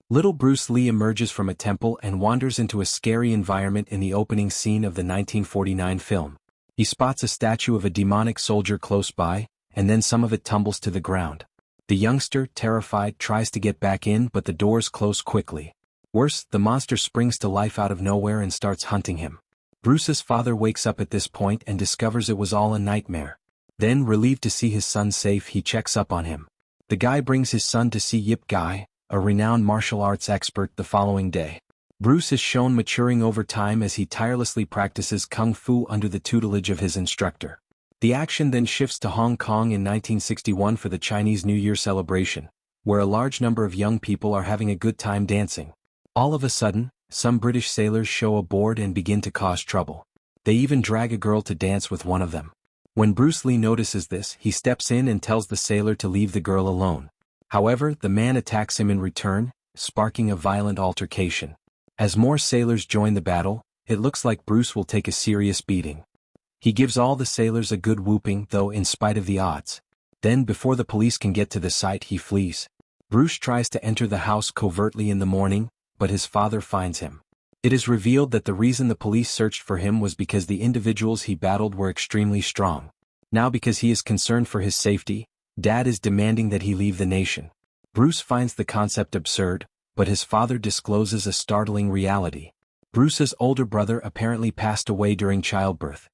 Little Bruce Lee emerges from a temple and wanders into a scary environment in the opening scene of the 1949 film. He spots a statue of a demonic soldier close by, and then some of it tumbles to the ground. The youngster, terrified, tries to get back in, but the doors close quickly. Worse, the monster springs to life out of nowhere and starts hunting him. Bruce's father wakes up at this point and discovers it was all a nightmare. Then, relieved to see his son safe, he checks up on him. The guy brings his son to see Yip Guy, a renowned martial arts expert, the following day. Bruce is shown maturing over time as he tirelessly practices kung fu under the tutelage of his instructor. The action then shifts to Hong Kong in 1961 for the Chinese New Year celebration, where a large number of young people are having a good time dancing. All of a sudden, some British sailors show aboard and begin to cause trouble. They even drag a girl to dance with one of them. When Bruce Lee notices this, he steps in and tells the sailor to leave the girl alone. However, the man attacks him in return, sparking a violent altercation. As more sailors join the battle, it looks like Bruce will take a serious beating. He gives all the sailors a good whooping, though, in spite of the odds. Then, before the police can get to the site, he flees. Bruce tries to enter the house covertly in the morning, but his father finds him. It is revealed that the reason the police searched for him was because the individuals he battled were extremely strong. Now, because he is concerned for his safety, Dad is demanding that he leave the nation. Bruce finds the concept absurd, but his father discloses a startling reality. Bruce's older brother apparently passed away during childbirth.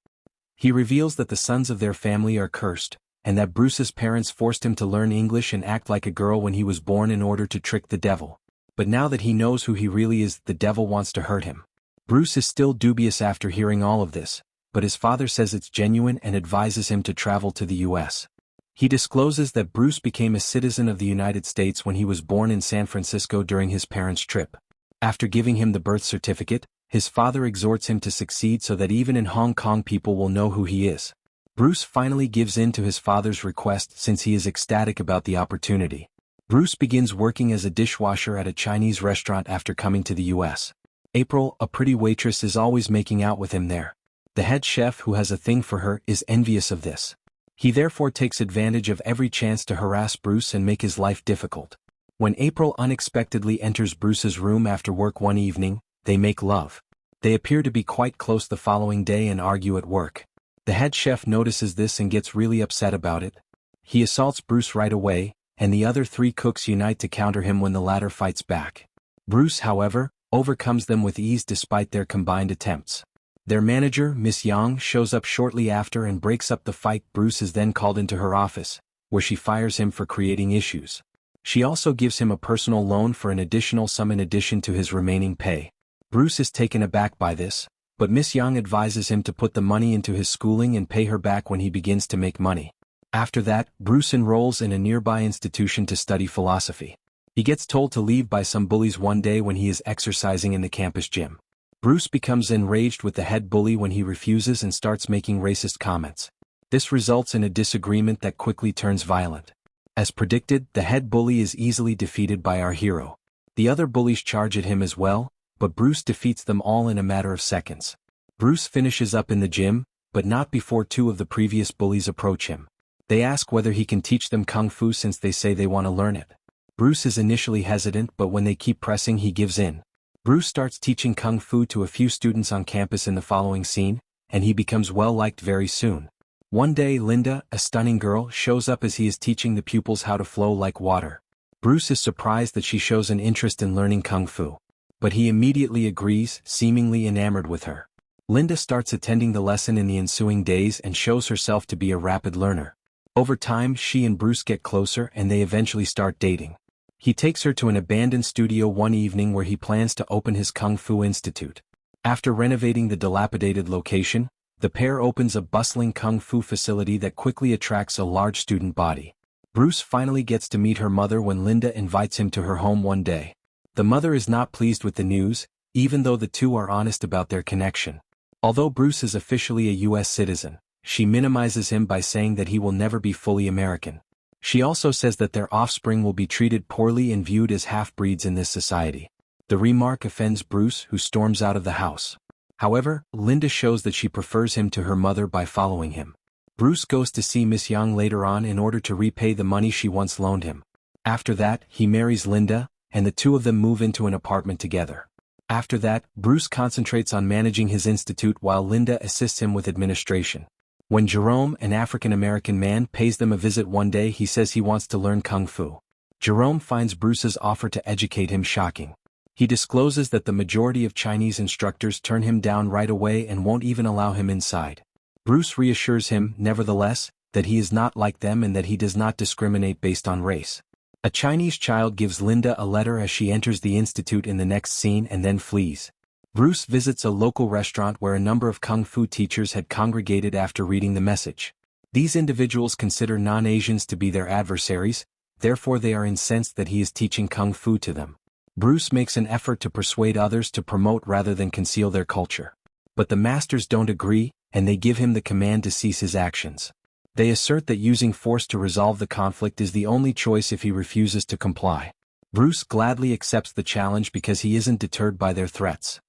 He reveals that the sons of their family are cursed, and that Bruce's parents forced him to learn English and act like a girl when he was born in order to trick the devil. But now that he knows who he really is, the devil wants to hurt him. Bruce is still dubious after hearing all of this, but his father says it's genuine and advises him to travel to the US. He discloses that Bruce became a citizen of the United States when he was born in San Francisco during his parents' trip. After giving him the birth certificate, his father exhorts him to succeed so that even in Hong Kong people will know who he is. Bruce finally gives in to his father's request since he is ecstatic about the opportunity. Bruce begins working as a dishwasher at a Chinese restaurant after coming to the US. April, a pretty waitress, is always making out with him there. The head chef, who has a thing for her, is envious of this. He therefore takes advantage of every chance to harass Bruce and make his life difficult. When April unexpectedly enters Bruce's room after work one evening, they make love. They appear to be quite close the following day and argue at work. The head chef notices this and gets really upset about it. He assaults Bruce right away, and the other three cooks unite to counter him when the latter fights back. Bruce, however, overcomes them with ease despite their combined attempts. Their manager, Miss Yang, shows up shortly after and breaks up the fight. Bruce is then called into her office, where she fires him for creating issues. She also gives him a personal loan for an additional sum in addition to his remaining pay. Bruce is taken aback by this, but Miss Yang advises him to put the money into his schooling and pay her back when he begins to make money. After that, Bruce enrolls in a nearby institution to study philosophy. He gets told to leave by some bullies one day when he is exercising in the campus gym. Bruce becomes enraged with the head bully when he refuses and starts making racist comments. This results in a disagreement that quickly turns violent. As predicted, the head bully is easily defeated by our hero. The other bullies charge at him as well, but Bruce defeats them all in a matter of seconds. Bruce finishes up in the gym, but not before two of the previous bullies approach him. They ask whether he can teach them kung fu since they say they want to learn it. Bruce is initially hesitant, but when they keep pressing, he gives in. Bruce starts teaching kung fu to a few students on campus in the following scene, and he becomes well-liked very soon. One day, Linda, a stunning girl, shows up as he is teaching the pupils how to flow like water. Bruce is surprised that she shows an interest in learning kung fu. But he immediately agrees, seemingly enamored with her. Linda starts attending the lesson in the ensuing days and shows herself to be a rapid learner. Over time, she and Bruce get closer and they eventually start dating. He takes her to an abandoned studio one evening where he plans to open his Kung Fu Institute. After renovating the dilapidated location, the pair opens a bustling Kung Fu facility that quickly attracts a large student body. Bruce finally gets to meet her mother when Linda invites him to her home one day. The mother is not pleased with the news, even though the two are honest about their connection. Although Bruce is officially a U.S. citizen, she minimizes him by saying that he will never be fully American. She also says that their offspring will be treated poorly and viewed as half-breeds in this society. The remark offends Bruce, who storms out of the house. However, Linda shows that she prefers him to her mother by following him. Bruce goes to see Miss Yang later on in order to repay the money she once loaned him. After that, he marries Linda, and the two of them move into an apartment together. After that, Bruce concentrates on managing his institute while Linda assists him with administration. When Jerome, an African-American man, pays them a visit one day, he says he wants to learn Kung Fu. Jerome finds Bruce's offer to educate him shocking. He discloses that the majority of Chinese instructors turn him down right away and won't even allow him inside. Bruce reassures him, nevertheless, that he is not like them and that he does not discriminate based on race. A Chinese child gives Linda a letter as she enters the institute in the next scene and then flees. Bruce visits a local restaurant where a number of Kung Fu teachers had congregated after reading the message. These individuals consider non-Asians to be their adversaries, therefore they are incensed that he is teaching Kung Fu to them. Bruce makes an effort to persuade others to promote rather than conceal their culture. But the masters don't agree, and they give him the command to cease his actions. They assert that using force to resolve the conflict is the only choice if he refuses to comply. Bruce gladly accepts the challenge because he isn't deterred by their threats.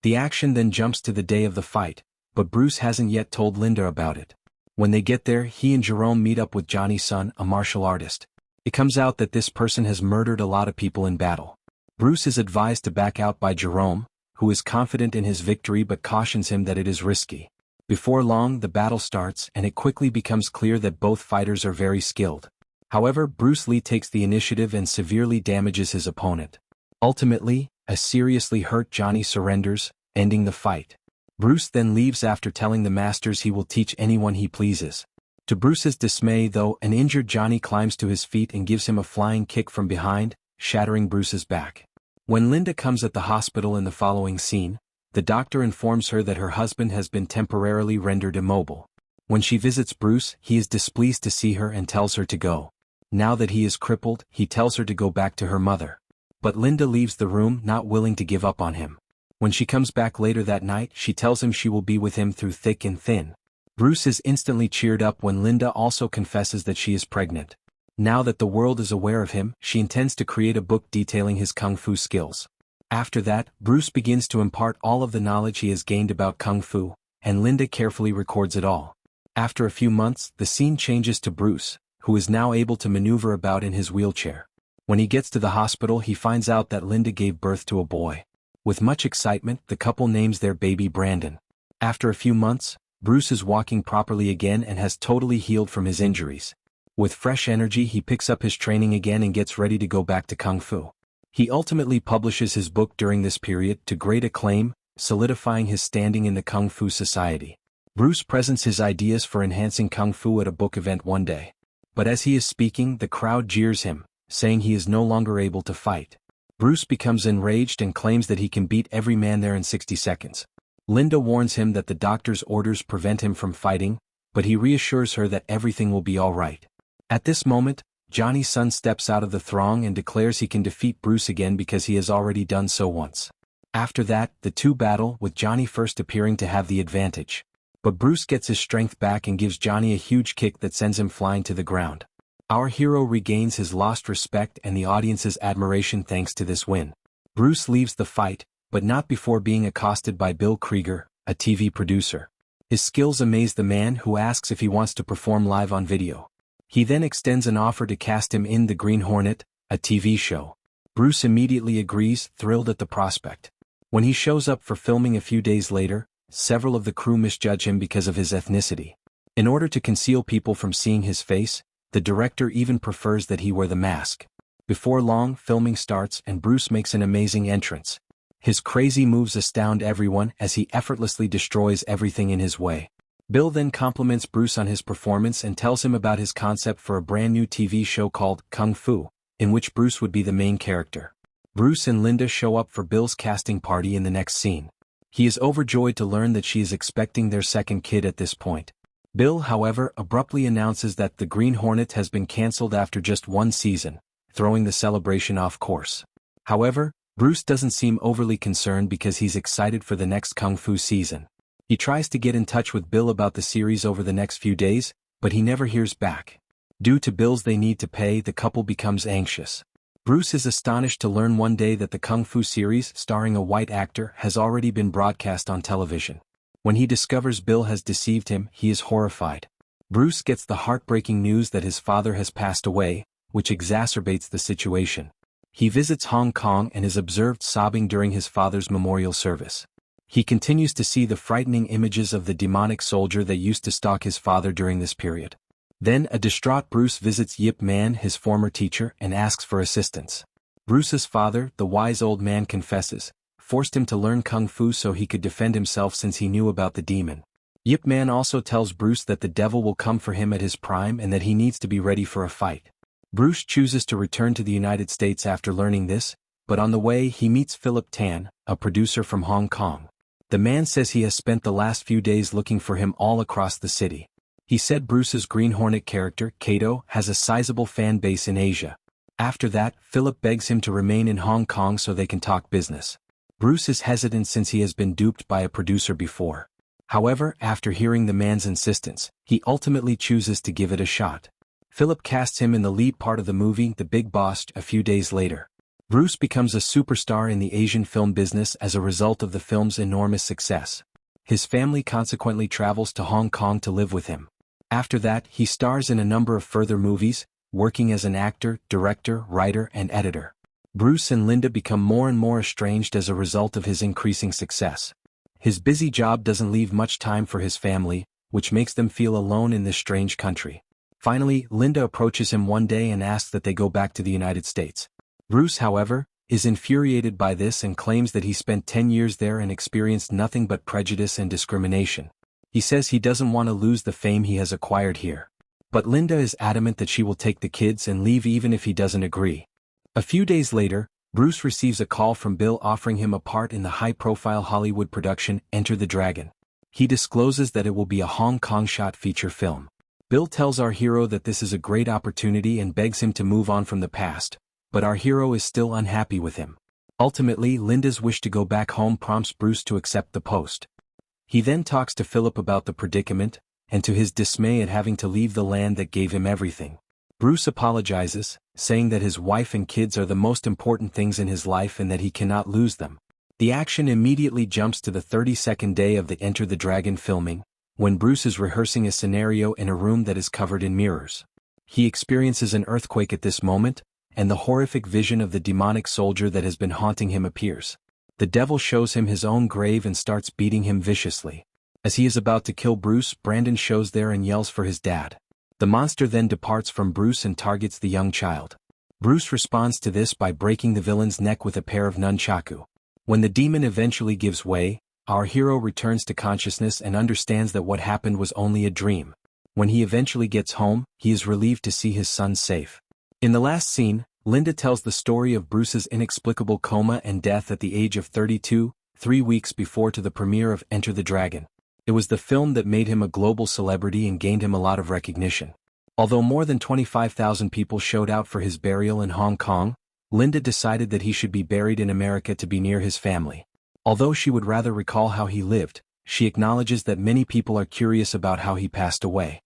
The action then jumps to the day of the fight, but Bruce hasn't yet told Linda about it. When they get there, he and Jerome meet up with Johnny Sun, a martial artist. It comes out that this person has murdered a lot of people in battle. Bruce is advised to back out by Jerome, who is confident in his victory but cautions him that it is risky. Before long, the battle starts and it quickly becomes clear that both fighters are very skilled. However, Bruce Lee takes the initiative and severely damages his opponent. Ultimately, a seriously hurt Johnny surrenders, ending the fight. Bruce then leaves after telling the masters he will teach anyone he pleases. To Bruce's dismay, though, an injured Johnny climbs to his feet and gives him a flying kick from behind, shattering Bruce's back. When Linda comes at the hospital in the following scene, the doctor informs her that her husband has been temporarily rendered immobile. When she visits Bruce, he is displeased to see her and tells her to go. Now that he is crippled, he tells her to go back to her mother. But Linda leaves the room, not willing to give up on him. When she comes back later that night, she tells him she will be with him through thick and thin. Bruce is instantly cheered up when Linda also confesses that she is pregnant. Now that the world is aware of him, she intends to create a book detailing his Kung Fu skills. After that, Bruce begins to impart all of the knowledge he has gained about Kung Fu, and Linda carefully records it all. After a few months, the scene changes to Bruce, who is now able to maneuver about in his wheelchair. When he gets to the hospital, he finds out that Linda gave birth to a boy. With much excitement, the couple names their baby Brandon. After a few months, Bruce is walking properly again and has totally healed from his injuries. With fresh energy, he picks up his training again and gets ready to go back to Kung Fu. He ultimately publishes his book during this period to great acclaim, solidifying his standing in the Kung Fu society. Bruce presents his ideas for enhancing Kung Fu at a book event one day. But as he is speaking, the crowd jeers him, saying he is no longer able to fight. Bruce becomes enraged and claims that he can beat every man there in 60 seconds. Linda warns him that the doctor's orders prevent him from fighting, but he reassures her that everything will be all right. At this moment, Johnny Sun steps out of the throng and declares he can defeat Bruce again because he has already done so once. After that, the two battle, with Johnny first appearing to have the advantage. But Bruce gets his strength back and gives Johnny a huge kick that sends him flying to the ground. Our hero regains his lost respect and the audience's admiration thanks to this win. Bruce leaves the fight, but not before being accosted by Bill Krieger, a TV producer. His skills amaze the man, who asks if he wants to perform live on video. He then extends an offer to cast him in The Green Hornet, a TV show. Bruce immediately agrees, thrilled at the prospect. When he shows up for filming a few days later, several of the crew misjudge him because of his ethnicity. In order to conceal people from seeing his face, the director even prefers that he wear the mask. Before long, filming starts and Bruce makes an amazing entrance. His crazy moves astound everyone as he effortlessly destroys everything in his way. Bill then compliments Bruce on his performance and tells him about his concept for a brand new TV show called Kung Fu, in which Bruce would be the main character. Bruce and Linda show up for Bill's casting party in the next scene. He is overjoyed to learn that she is expecting their second kid at this point. Bill, however, abruptly announces that The Green Hornet has been cancelled after just one season, throwing the celebration off course. However, Bruce doesn't seem overly concerned because he's excited for the next Kung Fu season. He tries to get in touch with Bill about the series over the next few days, but he never hears back. Due to bills they need to pay, the couple becomes anxious. Bruce is astonished to learn one day that the Kung Fu series, starring a white actor, has already been broadcast on television. When he discovers Bill has deceived him, he is horrified. Bruce gets the heartbreaking news that his father has passed away, which exacerbates the situation. He visits Hong Kong and is observed sobbing during his father's memorial service. He continues to see the frightening images of the demonic soldier that used to stalk his father during this period. Then a distraught Bruce visits Yip Man, his former teacher, and asks for assistance. Bruce's father, the wise old man, confesses, forced him to learn kung fu so he could defend himself since he knew about the demon. Yip Man also tells Bruce that the devil will come for him at his prime and that he needs to be ready for a fight. Bruce chooses to return to the United States after learning this, but on the way he meets Philip Tan, a producer from Hong Kong. The man says he has spent the last few days looking for him all across the city. He said Bruce's Green Hornet character, Kato, has a sizable fan base in Asia. After that, Philip begs him to remain in Hong Kong so they can talk business. Bruce is hesitant since he has been duped by a producer before. However, after hearing the man's insistence, he ultimately chooses to give it a shot. Philip casts him in the lead part of the movie The Big Boss a few days later. Bruce becomes a superstar in the Asian film business as a result of the film's enormous success. His family consequently travels to Hong Kong to live with him. After that, he stars in a number of further movies, working as an actor, director, writer, and editor. Bruce and Linda become more and more estranged as a result of his increasing success. His busy job doesn't leave much time for his family, which makes them feel alone in this strange country. Finally, Linda approaches him one day and asks that they go back to the United States. Bruce, however, is infuriated by this and claims that he spent 10 years there and experienced nothing but prejudice and discrimination. He says he doesn't want to lose the fame he has acquired here. But Linda is adamant that she will take the kids and leave even if he doesn't agree. A few days later, Bruce receives a call from Bill offering him a part in the high-profile Hollywood production Enter the Dragon. He discloses that it will be a Hong Kong-shot feature film. Bill tells our hero that this is a great opportunity and begs him to move on from the past, but our hero is still unhappy with him. Ultimately, Linda's wish to go back home prompts Bruce to accept the post. He then talks to Philip about the predicament, and to his dismay at having to leave the land that gave him everything. Bruce apologizes, saying that his wife and kids are the most important things in his life and that he cannot lose them. The action immediately jumps to the 32nd day of the Enter the Dragon filming, when Bruce is rehearsing a scenario in a room that is covered in mirrors. He experiences an earthquake at this moment, and the horrific vision of the demonic soldier that has been haunting him appears. The devil shows him his own grave and starts beating him viciously. As he is about to kill Bruce, Brandon shows there and yells for his dad. The monster then departs from Bruce and targets the young child. Bruce responds to this by breaking the villain's neck with a pair of nunchaku. When the demon eventually gives way, our hero returns to consciousness and understands that what happened was only a dream. When he eventually gets home, he is relieved to see his son safe. In the last scene, Linda tells the story of Bruce's inexplicable coma and death at the age of 32, 3 weeks before to the premiere of Enter the Dragon. It was the film that made him a global celebrity and gained him a lot of recognition. Although more than 25,000 people showed out for his burial in Hong Kong, Linda decided that he should be buried in America to be near his family. Although she would rather recall how he lived, she acknowledges that many people are curious about how he passed away.